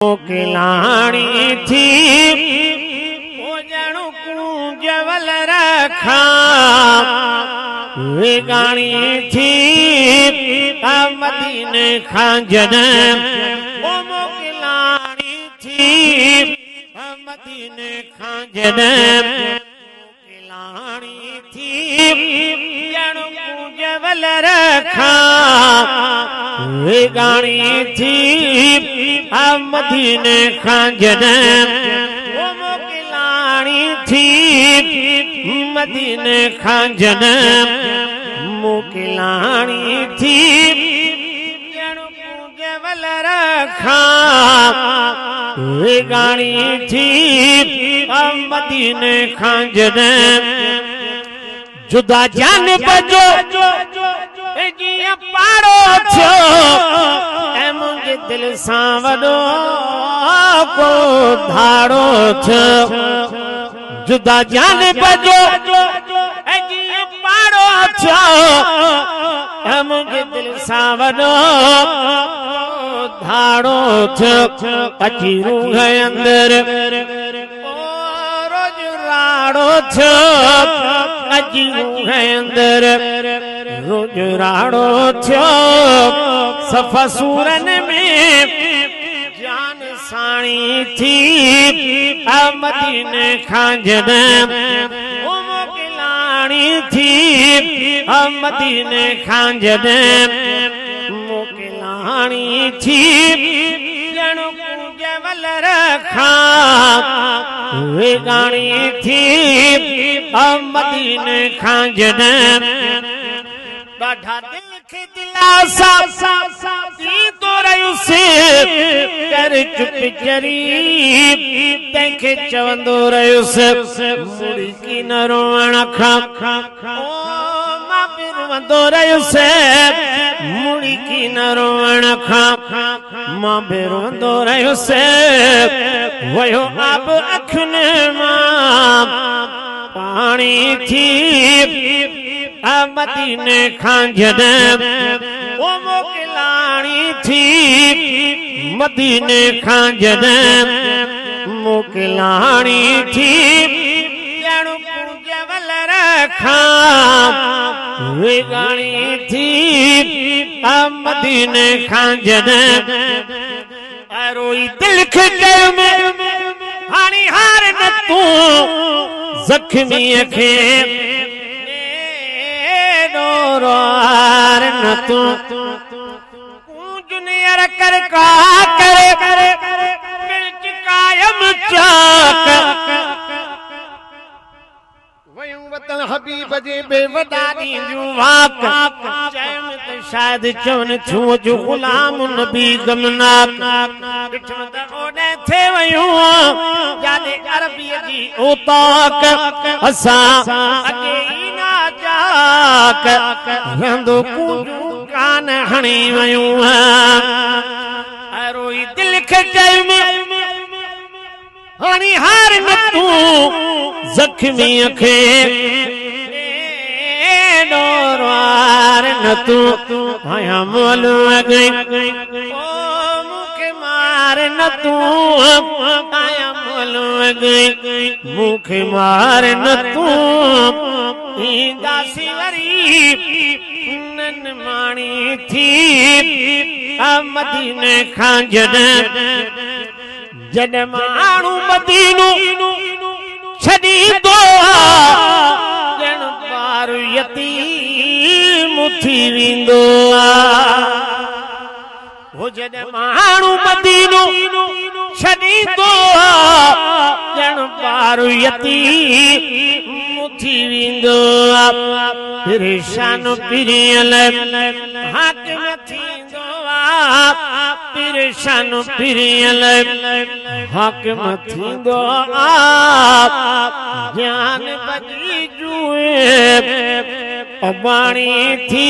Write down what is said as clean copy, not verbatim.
मोकिलाणी थी ओजण कूंजवल रखा वेगाणी थी मदीने खां जॾहिं ओ मोकिलाणी थी मदीने खां जॾहिं मोकिलाणी थी ओजण कूंजवल रखा वेगाणी थी मदीने खां जॾहिं ओ मोकिलाणी थी मदीने खां जॾहिं मोकिलाणी थी ॼण कूंजवल रखा वेगाणी थी मदीने खां जॾहिं जुदा जानिब जो जीअं पाड़ो थियो ऐं मुंहिंजे दिल सां वॾो को धाड़ो थियो जुदा जानिब जो ऐं जीअं पाड़ो थियो ऐं मुंहिंजे दिल सां वॾो धाड़ो थियो अची रूह अंदरि रोज राड़ो थियो अची रूह अंदरि रोज राड़ो थियो सफ़ा सूरन में जान साणी थी मदीने खां जॾहिं ओ मोकिलाणी थी मदीने खां जॾहिं मोकिलाणी थी ॼण कूंजवल रखा वेगाणी थी मदीने खां जॾहिं ॾाढा दिल खे दिलासा थींदो रहियुसि कर चुप चरी तंहिंखे चवंदो रहियुसि मुड़ी की न रोअण खां मां बि रोअंदो रहियुसि मुड़ी की न रोअण खां मां बि रोअंदो रहियुसि वयो आब अखियुनि मां पाणी थी मदीने खां जॾहिं ओ मोकिलाणी थी मदीने खां जॾहिं मोकिलाणी थी ॼण कूंजवल रखा वेगाणी थी मदीने खां जॾहिं रोई दिल खे कयो में हाणी हार न तूं ज़ख्मीअ खे रोर न तू जूनियर कर का करे मिर्च कायम चाक वयूं वतन हबीब जे बेवडा ॾींदियूं वाक चयम त शायद चवन छुओ जो गुलाम नबी गमनाक ॾिठम त ओॾे थे वयूं जाने अरबी जी उताक असां अॻे ई ना जाक रंदो कूंजू कान हणी वयूं रोई दिल खे चयम हाणी हार न तूं ज़ख्मीअ खे डोरवार न तूं आया मोल गई मूंखे मार न तूं आया मोल गई मूंखे मार न तूं ईंदासी वरी नन माणी थी मदीने खां जॾहिं जॾहिं माण्हू मदीनो छॾींदो ॼण ॿार यतीम थी वेंदो हो जॾहिं माण्हू मदीनो छॾींदो ॼण ॿार यतीम थी वेंदो परेशान पिरियल हाकिम थींदो परेशान पिरियल हाकिम थींदो जान बजी जुए बाणी थी